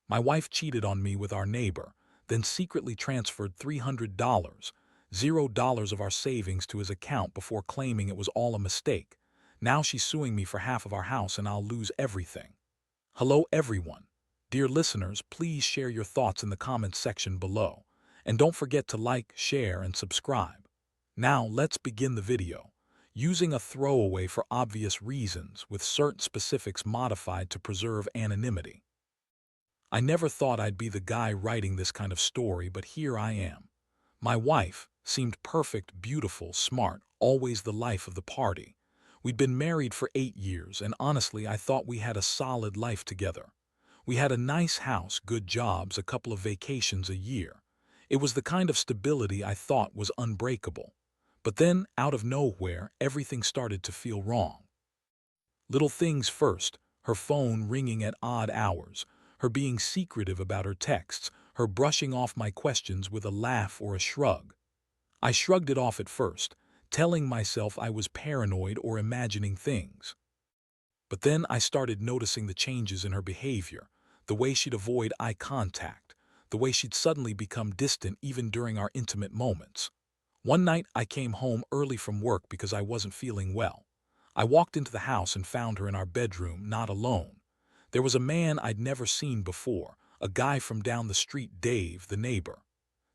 My wife cheated on me with our neighbor, then secretly transferred $300, $0 of our savings to his account before claiming it was all a mistake. Now she's suing me for half of our house and I'll lose everything. Hello everyone. Dear listeners, please share your thoughts in the comments section below. And don't forget to like, share, and subscribe. Now let's begin the video. Using a throwaway for obvious reasons with certain specifics modified to preserve anonymity. I never thought I'd be the guy writing this kind of story, but here I am. My wife seemed perfect, beautiful, smart, always the life of the party. We'd been married for 8 years, and honestly, I thought we had a solid life together. We had a nice house, good jobs, a couple of vacations a year. It was the kind of stability I thought was unbreakable. But then, out of nowhere, everything started to feel wrong. Little things first, her phone ringing at odd hours, her being secretive about her texts, her brushing off my questions with a laugh or a shrug. I shrugged it off at first, telling myself I was paranoid or imagining things. But then I started noticing the changes in her behavior, the way she'd avoid eye contact, the way she'd suddenly become distant even during our intimate moments. One night I came home early from work because I wasn't feeling well. I walked into the house and found her in our bedroom, not alone. There was a man I'd never seen before, a guy from down the street, Dave, the neighbor.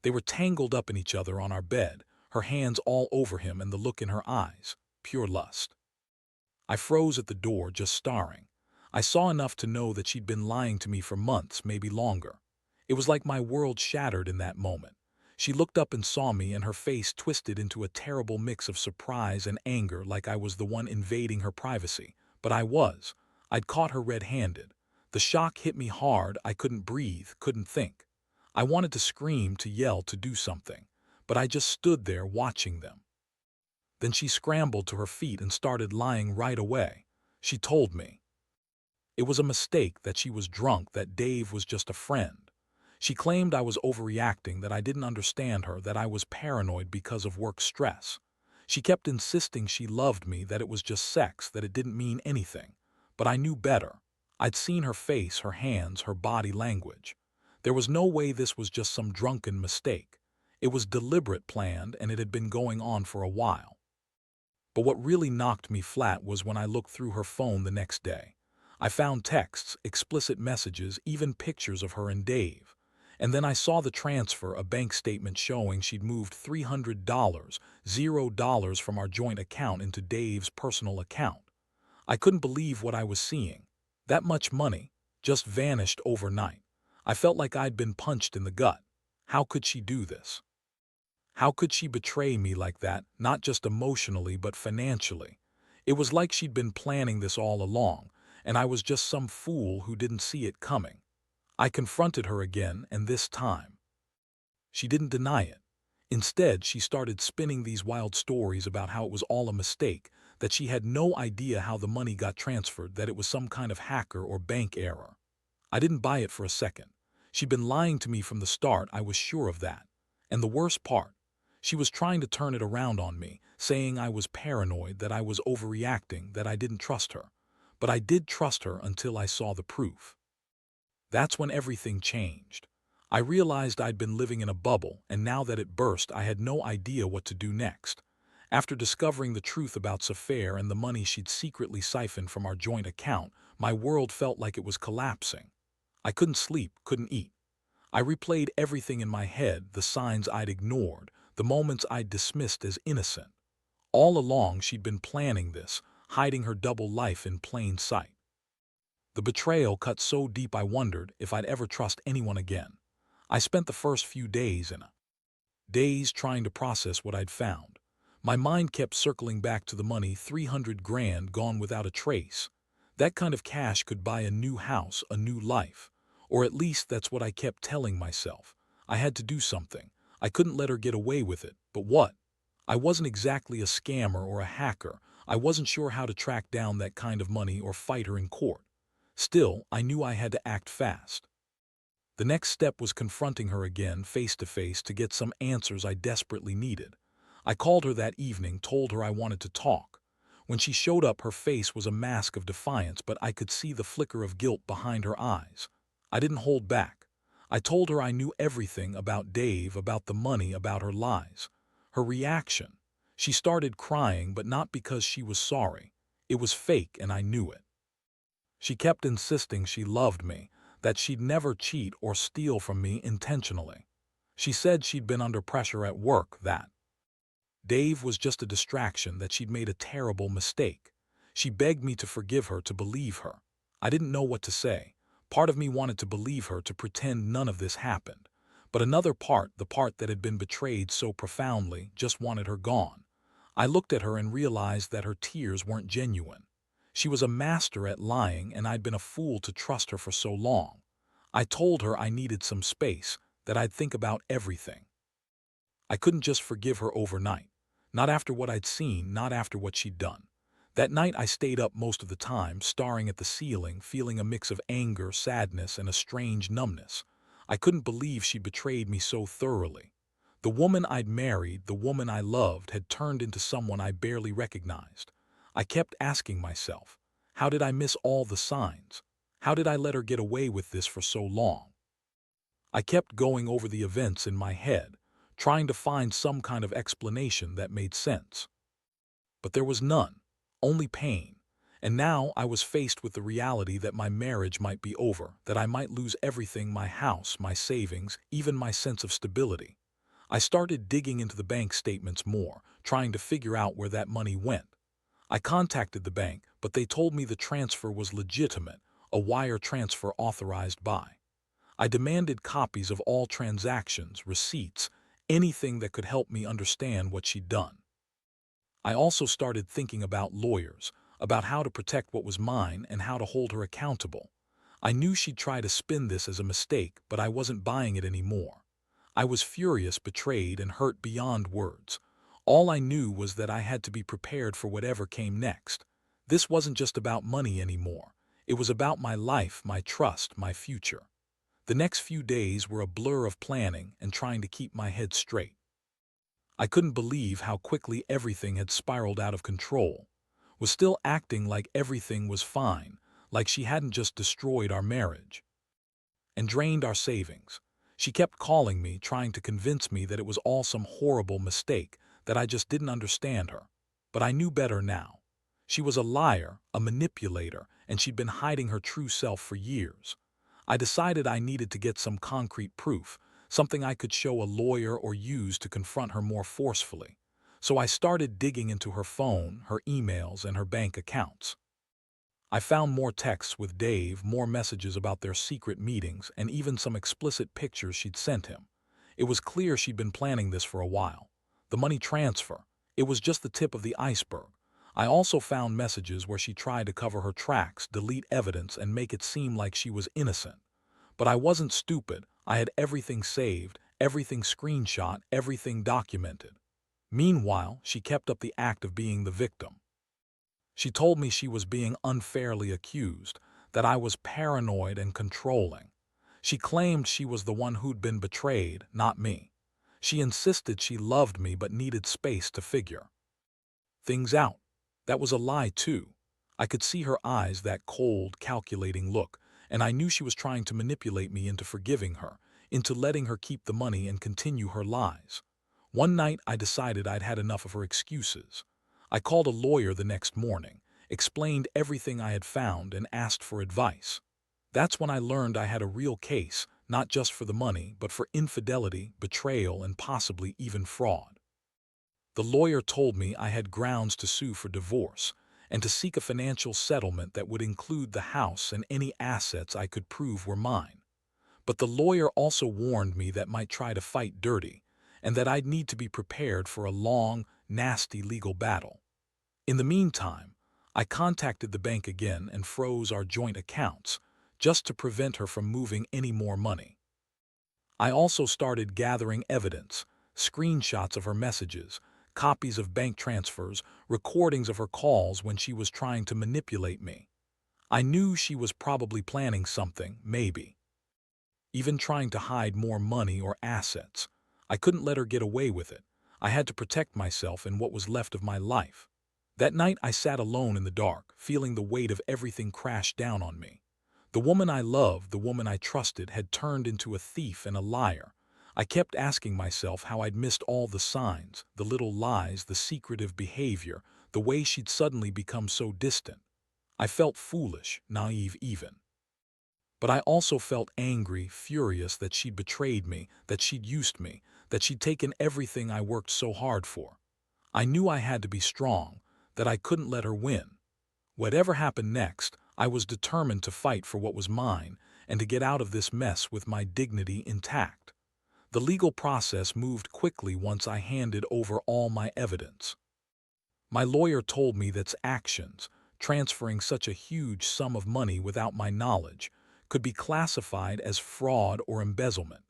They were tangled up in each other on our bed, her hands all over him and the look in her eyes, pure lust. I froze at the door, just staring. I saw enough to know that she'd been lying to me for months, maybe longer. It was like my world shattered in that moment. She looked up and saw me, and her face twisted into a terrible mix of surprise and anger, like I was the one invading her privacy. But I was. I'd caught her red-handed. The shock hit me hard. I couldn't breathe, couldn't think. I wanted to scream, to yell, to do something. But I just stood there watching them. Then she scrambled to her feet and started lying right away. She told me it was a mistake, that she was drunk, that Dave was just a friend. She claimed I was overreacting, that I didn't understand her, that I was paranoid because of work stress. She kept insisting she loved me, that it was just sex, that it didn't mean anything. But I knew better. I'd seen her face, her hands, her body language. There was no way this was just some drunken mistake. It was deliberate, planned, and it had been going on for a while. But what really knocked me flat was when I looked through her phone the next day. I found texts, explicit messages, even pictures of her and Dave. And then I saw the transfer, a bank statement showing she'd moved $300, $0 from our joint account into Dave's personal account. I couldn't believe what I was seeing. That much money just vanished overnight. I felt like I'd been punched in the gut. How could she do this? How could she betray me like that, not just emotionally but financially? It was like she'd been planning this all along, and I was just some fool who didn't see it coming. I confronted her again, and this time she didn't deny it. Instead, she started spinning these wild stories about how it was all a mistake, that she had no idea how the money got transferred, that it was some kind of hacker or bank error. I didn't buy it for a second. She'd been lying to me from the start, I was sure of that. And the worst part, she was trying to turn it around on me, saying I was paranoid, that I was overreacting, that I didn't trust her. But I did trust her until I saw the proof. That's when everything changed. I realized I'd been living in a bubble, and now that it burst, I had no idea what to do next. After discovering the truth about Safair and the money she'd secretly siphoned from our joint account, my world felt like it was collapsing. I couldn't sleep, couldn't eat. I replayed everything in my head, the signs I'd ignored, the moments I'd dismissed as innocent. All along she'd been planning this, hiding her double life in plain sight. The betrayal cut so deep I wondered if I'd ever trust anyone again. I spent the first few days in a daze trying to process what I'd found. My mind kept circling back to the money, 300 grand gone without a trace. That kind of cash could buy a new house, a new life. Or at least that's what I kept telling myself. I had to do something. I couldn't let her get away with it. But what? I wasn't exactly a scammer or a hacker. I wasn't sure how to track down that kind of money or fight her in court. Still, I knew I had to act fast. The next step was confronting her again, face to face, to get some answers I desperately needed. I called her that evening, told her I wanted to talk. When she showed up, her face was a mask of defiance, but I could see the flicker of guilt behind her eyes. I didn't hold back. I told her I knew everything about Dave, about the money, about her lies. Her reaction. She started crying, but not because she was sorry. It was fake, and I knew it. She kept insisting she loved me, that she'd never cheat or steal from me intentionally. She said she'd been under pressure at work, that Dave was just a distraction, that she'd made a terrible mistake. She begged me to forgive her, to believe her. I didn't know what to say. Part of me wanted to believe her, to pretend none of this happened. But another part, the part that had been betrayed so profoundly, just wanted her gone. I looked at her and realized that her tears weren't genuine. She was a master at lying, and I'd been a fool to trust her for so long. I told her I needed some space, that I'd think about everything. I couldn't just forgive her overnight. Not after what I'd seen, not after what she'd done. That night I stayed up most of the time, staring at the ceiling, feeling a mix of anger, sadness, and a strange numbness. I couldn't believe she betrayed me so thoroughly. The woman I'd married, the woman I loved, had turned into someone I barely recognized. I kept asking myself, how did I miss all the signs? How did I let her get away with this for so long? I kept going over the events in my head, trying to find some kind of explanation that made sense. But there was none, only pain. And now I was faced with the reality that my marriage might be over, that I might lose everything, my house, my savings, even my sense of stability. I started digging into the bank statements more, trying to figure out where that money went. I contacted the bank, but they told me the transfer was legitimate, a wire transfer authorized by. I demanded copies of all transactions, receipts, anything that could help me understand what she'd done. I also started thinking about lawyers, about how to protect what was mine and how to hold her accountable. I knew she'd try to spin this as a mistake, but I wasn't buying it anymore. I was furious, betrayed, and hurt beyond words. All I knew was that I had to be prepared for whatever came next. This wasn't just about money anymore. It was about my life, my trust, my future. The next few days were a blur of planning and trying to keep my head straight. I couldn't believe how quickly everything had spiraled out of control. Was still acting like everything was fine, like she hadn't just destroyed our marriage and drained our savings. She kept calling me, trying to convince me that it was all some horrible mistake, that I just didn't understand her. But I knew better now. She was a liar, a manipulator, and she'd been hiding her true self for years. I decided I needed to get some concrete proof, something I could show a lawyer or use to confront her more forcefully. So I started digging into her phone, her emails, and her bank accounts. I found more texts with Dave, more messages about their secret meetings, and even some explicit pictures she'd sent him. It was clear she'd been planning this for a while. The money transfer, it was just the tip of the iceberg. I also found messages where she tried to cover her tracks, delete evidence, and make it seem like she was innocent. But I wasn't stupid. I had everything saved, everything screenshot, everything documented. Meanwhile, she kept up the act of being the victim. She told me she was being unfairly accused, that I was paranoid and controlling. She claimed she was the one who'd been betrayed, not me. She insisted she loved me but needed space to figure things out. That was a lie, too. I could see her eyes, that cold, calculating look, and I knew she was trying to manipulate me into forgiving her, into letting her keep the money and continue her lies. One night I decided I'd had enough of her excuses. I called a lawyer the next morning, explained everything I had found, and asked for advice. That's when I learned I had a real case, not just for the money, but for infidelity, betrayal, and possibly even fraud. The lawyer told me I had grounds to sue for divorce and to seek a financial settlement that would include the house and any assets I could prove were mine. But the lawyer also warned me that might try to fight dirty and that I'd need to be prepared for a long, nasty legal battle. In the meantime, I contacted the bank again and froze our joint accounts just to prevent her from moving any more money. I also started gathering evidence, screenshots of her messages, copies of bank transfers, recordings of her calls when she was trying to manipulate me. I knew she was probably planning something, maybe even trying to hide more money or assets. I couldn't let her get away with it. I had to protect myself and what was left of my life. That night I sat alone in the dark, feeling the weight of everything crash down on me. The woman I loved, the woman I trusted, had turned into a thief and a liar. I kept asking myself how I'd missed all the signs, the little lies, the secretive behavior, the way she'd suddenly become so distant. I felt foolish, naive even. But I also felt angry, furious that she'd betrayed me, that she'd used me, that she'd taken everything I worked so hard for. I knew I had to be strong, that I couldn't let her win. Whatever happened next, I was determined to fight for what was mine and to get out of this mess with my dignity intact. The legal process moved quickly once I handed over all my evidence. My lawyer told me that actions, transferring such a huge sum of money without my knowledge, could be classified as fraud or embezzlement.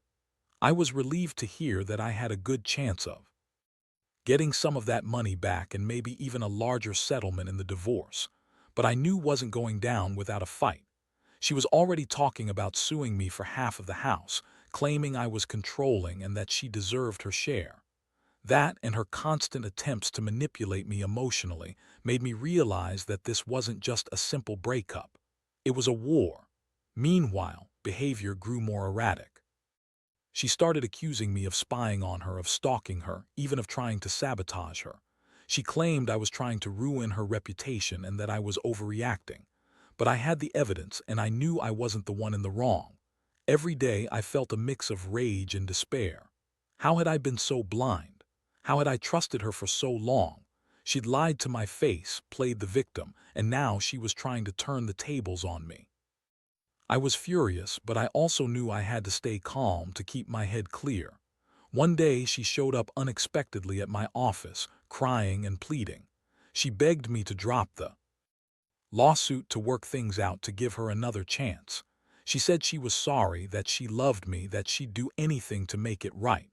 I was relieved to hear that I had a good chance of getting some of that money back and maybe even a larger settlement in the divorce. But I knew wasn't going down without a fight. She was already talking about suing me for half of the house, claiming I was controlling and that she deserved her share. That and her constant attempts to manipulate me emotionally made me realize that this wasn't just a simple breakup. It was a war. Meanwhile, behavior grew more erratic. She started accusing me of spying on her, of stalking her, even of trying to sabotage her. She claimed I was trying to ruin her reputation and that I was overreacting. But I had the evidence and I knew I wasn't the one in the wrong. Every day I felt a mix of rage and despair. How had I been so blind? How had I trusted her for so long? She'd lied to my face, played the victim, and now she was trying to turn the tables on me. I was furious, but I also knew I had to stay calm to keep my head clear. One day she showed up unexpectedly at my office, crying and pleading. She begged me to drop the lawsuit, to work things out, to give her another chance. She said she was sorry, that she loved me, that she'd do anything to make it right.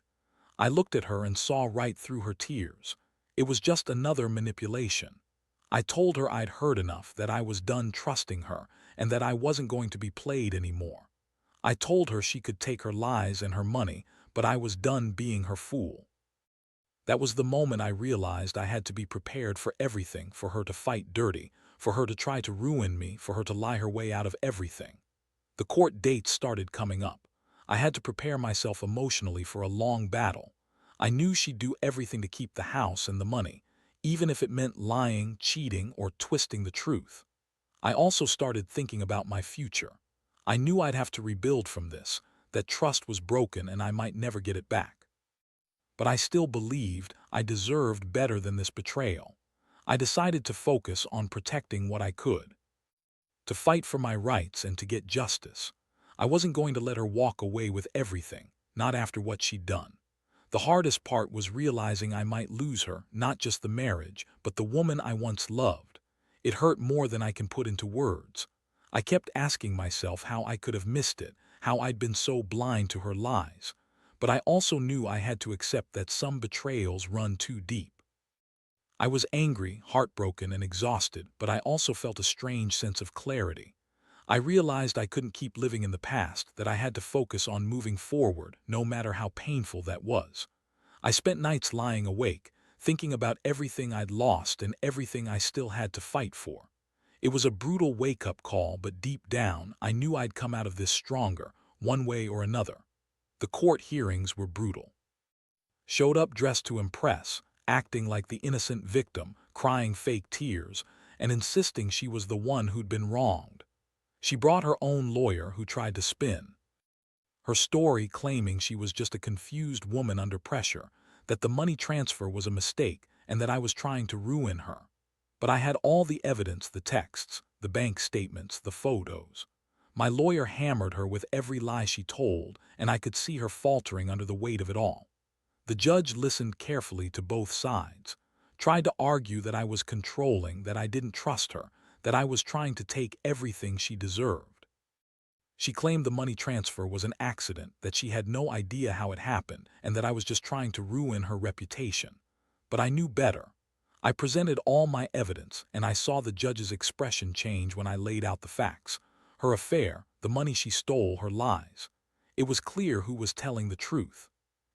I looked at her and saw right through her tears. It was just another manipulation. I told her I'd heard enough, that I was done trusting her, and that I wasn't going to be played anymore. I told her she could take her lies and her money, but I was done being her fool. That was the moment I realized I had to be prepared for everything, for her to fight dirty, for her to try to ruin me, for her to lie her way out of everything. The court dates started coming up. I had to prepare myself emotionally for a long battle. I knew she'd do everything to keep the house and the money, even if it meant lying, cheating, or twisting the truth. I also started thinking about my future. I knew I'd have to rebuild from this, that trust was broken and I might never get it back. But I still believed I deserved better than this betrayal. I decided to focus on protecting what I could, to fight for my rights and to get justice. I wasn't going to let her walk away with everything, not after what she'd done. The hardest part was realizing I might lose her, not just the marriage, but the woman I once loved. It hurt more than I can put into words. I kept asking myself how I could have missed it, how I'd been so blind to her lies. But I also knew I had to accept that some betrayals run too deep. I was angry, heartbroken, and exhausted, but I also felt a strange sense of clarity. I realized I couldn't keep living in the past, that I had to focus on moving forward, no matter how painful that was. I spent nights lying awake, thinking about everything I'd lost and everything I still had to fight for. It was a brutal wake-up call, but deep down, I knew I'd come out of this stronger, one way or another. The court hearings were brutal. Showed up dressed to impress, acting like the innocent victim, crying fake tears, and insisting she was the one who'd been wronged. She brought her own lawyer who tried to spin her story, claiming she was just a confused woman under pressure, that the money transfer was a mistake, and that I was trying to ruin her. But I had all the evidence, the texts, the bank statements, the photos. My lawyer hammered her with every lie she told, and I could see her faltering under the weight of it all. The judge listened carefully to both sides, tried to argue that I was controlling, that I didn't trust her, that I was trying to take everything she deserved. She claimed the money transfer was an accident, that she had no idea how it happened, and that I was just trying to ruin her reputation. But I knew better. I presented all my evidence, and I saw the judge's expression change when I laid out the facts. Her affair, the money she stole, her lies. It was clear who was telling the truth.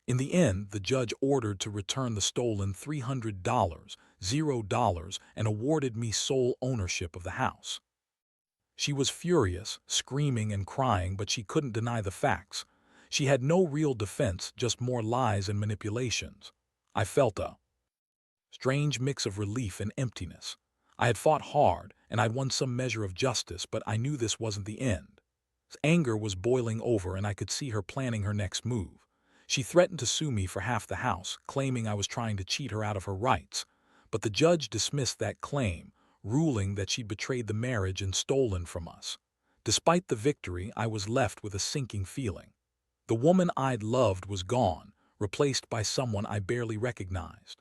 In the end, the judge ordered to return the stolen $300, $0, and awarded me sole ownership of the house. She was furious, screaming and crying, but she couldn't deny the facts. She had no real defense, just more lies and manipulations. I felt a strange mix of relief and emptiness. I had fought hard, and I'd won some measure of justice, but I knew this wasn't the end. Anger was boiling over, and I could see her planning her next move. She threatened to sue me for half the house, claiming I was trying to cheat her out of her rights. But the judge dismissed that claim, ruling that she'd betrayed the marriage and stolen from us. Despite the victory, I was left with a sinking feeling. The woman I'd loved was gone, replaced by someone I barely recognized.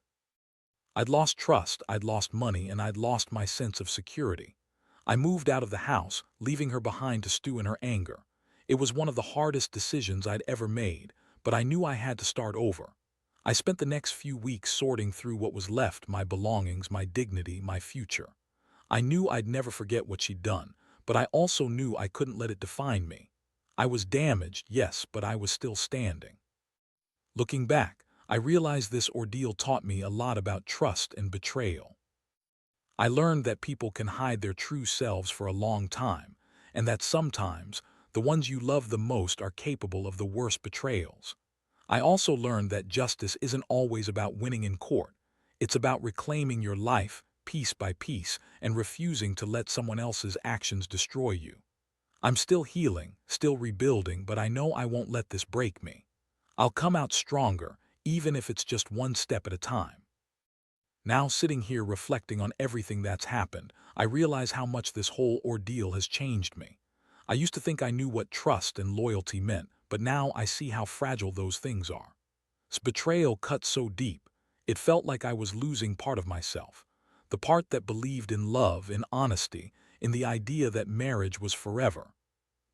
I'd lost trust, I'd lost money, and I'd lost my sense of security. I moved out of the house, leaving her behind to stew in her anger. It was one of the hardest decisions I'd ever made, but I knew I had to start over. I spent the next few weeks sorting through what was left, my belongings, my dignity, my future. I knew I'd never forget what she'd done, but I also knew I couldn't let it define me. I was damaged, yes, but I was still standing. Looking back, I realized this ordeal taught me a lot about trust and betrayal. I learned that people can hide their true selves for a long time, and that sometimes the ones you love the most are capable of the worst betrayals. I also learned that justice isn't always about winning in court. It's about reclaiming your life, piece by piece, and refusing to let someone else's actions destroy you. I'm still healing, still rebuilding, but I know I won't let this break me. I'll come out stronger, even if it's just one step at a time. Now, sitting here reflecting on everything that's happened, I realize how much this whole ordeal has changed me. I used to think I knew what trust and loyalty meant, but now I see how fragile those things are. Betrayal cut so deep, it felt like I was losing part of myself. The part that believed in love, in honesty, in the idea that marriage was forever.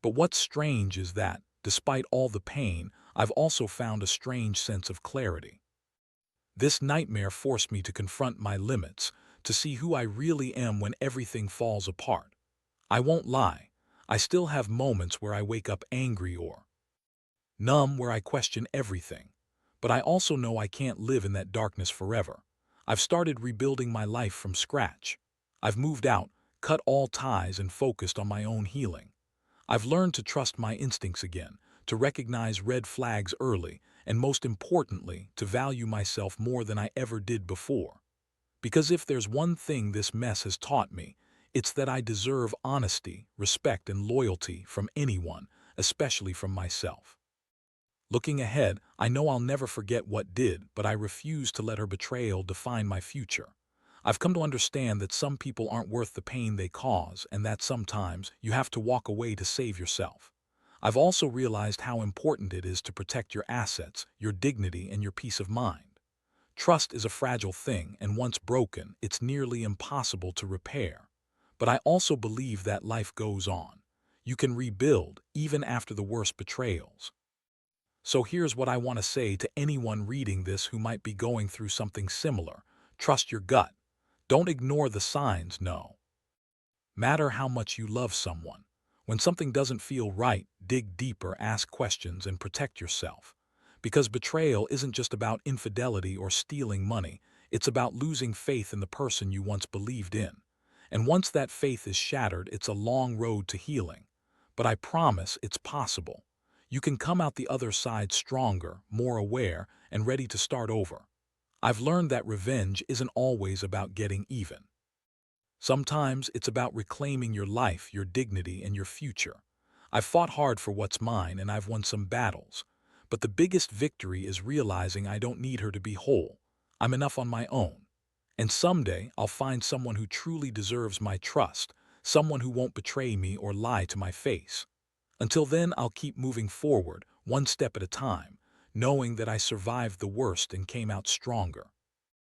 But what's strange is that, despite all the pain, I've also found a strange sense of clarity. This nightmare forced me to confront my limits, to see who I really am when everything falls apart. I won't lie, I still have moments where I wake up angry or numb, where I question everything. But I also know I can't live in that darkness forever. I've started rebuilding my life from scratch. I've moved out, cut all ties, and focused on my own healing. I've learned to trust my instincts again, to recognize red flags early, and most importantly, to value myself more than I ever did before. Because if there's one thing this mess has taught me, it's that I deserve honesty, respect, and loyalty from anyone, especially from myself. Looking ahead, I know I'll never forget what did, but I refuse to let her betrayal define my future. I've come to understand that some people aren't worth the pain they cause, and that sometimes you have to walk away to save yourself. I've also realized how important it is to protect your assets, your dignity, and your peace of mind. Trust is a fragile thing, and once broken, it's nearly impossible to repair. But I also believe that life goes on. You can rebuild, even after the worst betrayals. So here's what I want to say to anyone reading this who might be going through something similar. Trust your gut. Don't ignore the signs, no matter how much you love someone. When something doesn't feel right, dig deeper, ask questions, and protect yourself. Because betrayal isn't just about infidelity or stealing money, it's about losing faith in the person you once believed in. And once that faith is shattered, it's a long road to healing. But I promise it's possible. You can come out the other side stronger, more aware, and ready to start over. I've learned that revenge isn't always about getting even. Sometimes it's about reclaiming your life, your dignity, and your future. I've fought hard for what's mine, and I've won some battles. But the biggest victory is realizing I don't need her to be whole. I'm enough on my own. And someday I'll find someone who truly deserves my trust, someone who won't betray me or lie to my face. Until then, I'll keep moving forward, one step at a time, knowing that I survived the worst and came out stronger.